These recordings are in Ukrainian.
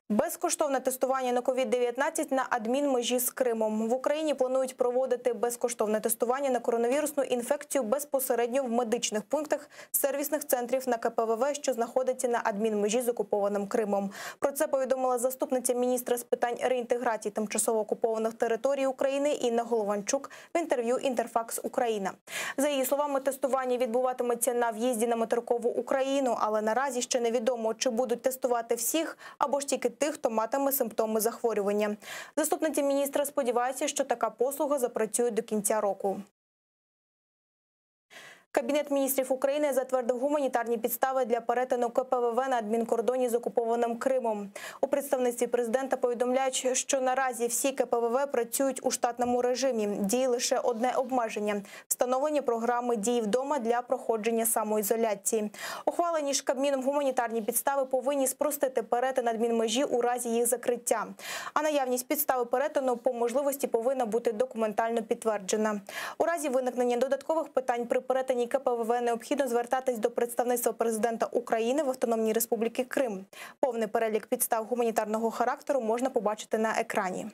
Безкоштовне тестування на COVID-19 на адмінмежі з Кримом. В Україні планують проводити безкоштовне тестування на коронавірусну інфекцію безпосередньо в медичних пунктах сервісних центрів на КПВВ, що знаходиться на адмінмежі з окупованим Кримом. Про це повідомила заступниця міністра з питань реінтеграції тимчасово окупованих територій України Інна Голованчук в інтерв'ю «Інтерфакс Україна». За її словами, тестування відбуватиметься на в'їзді на материкову Україну, але наразі ще невідомо, чи будуть тестувати всіх або ж тільки тих, хто матиме симптоми захворювання. Заступниця міністра сподівається, що така послуга запрацює до кінця року. Кабінет міністрів України затвердив гуманітарні підстави для перетину КПВВ на адмінкордоні з окупованим Кримом. У представництві президента повідомляють, що наразі всі КПВВ працюють у штатному режимі. Діє лише одне обмеження – встановлення програми «Дій вдома» для проходження самоізоляції. Ухвалені ж Кабміном гуманітарні підстави повинні спростити перетин адмінмежі у разі їх закриття. А наявність підстави перетину по можливості повинна бути документально підтверджена. У разі виникнення додаткових питань при перетині КПВВ необхідно звертатись до представництва президента України в Автономній Республіці Крим. Повний перелік підстав гуманітарного характеру можна побачити на екрані.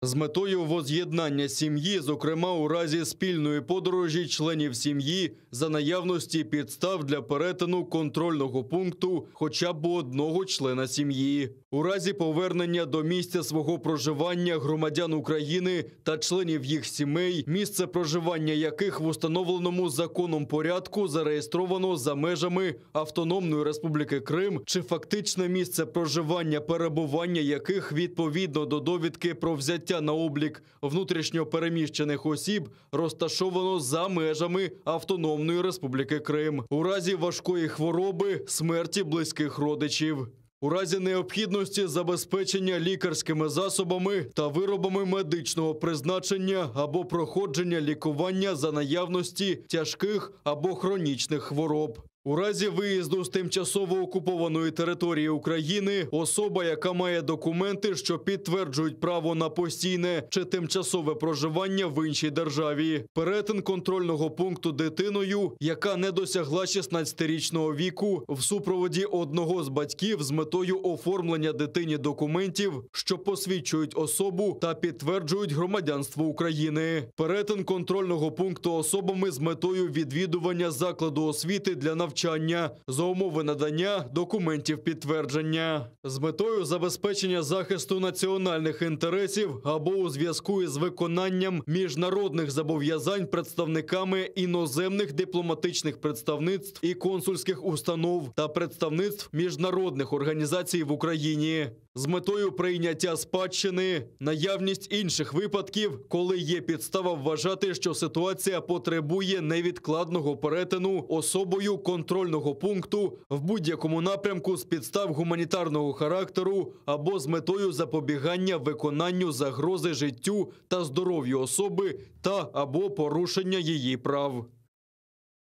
З метою воз'єднання сім'ї, зокрема у разі спільної подорожі членів сім'ї, за наявності підстав для перетину контрольного пункту хоча б одного члена сім'ї. У разі повернення до місця свого проживання громадян України та членів їх сімей, місце проживання яких в установленому законом порядку зареєстровано за межами Автономної Республіки Крим, чи фактичне місце проживання, перебування яких відповідно до довідки про взяття на облік внутрішньо переміщених осіб розташовано за межами Автономної Республіки Крим. У разі важкої хвороби, смерті близьких родичів. У разі необхідності забезпечення лікарськими засобами та виробами медичного призначення або проходження лікування за наявності тяжких або хронічних хвороб. У разі виїзду з тимчасово окупованої території України особа, яка має документи, що підтверджують право на постійне чи тимчасове проживання в іншій державі. Перетин контрольного пункту дитиною, яка не досягла 16-річного віку, в супроводі одного з батьків з метою оформлення дитині документів, що посвідчують особу та підтверджують громадянство України. Перетин контрольного пункту особами з метою відвідування закладу освіти для навчання за умови надання документів підтвердження. З метою забезпечення захисту національних інтересів або у зв'язку із виконанням міжнародних зобов'язань представниками іноземних дипломатичних представництв і консульських установ та представництв міжнародних організацій в Україні. З метою прийняття спадщини, наявність інших випадків, коли є підстава вважати, що ситуація потребує невідкладного перетину особою контрольного пункту в будь-якому напрямку з підстав гуманітарного характеру або з метою запобігання виконанню загрози життю та здоров'ю особи та або порушення її прав.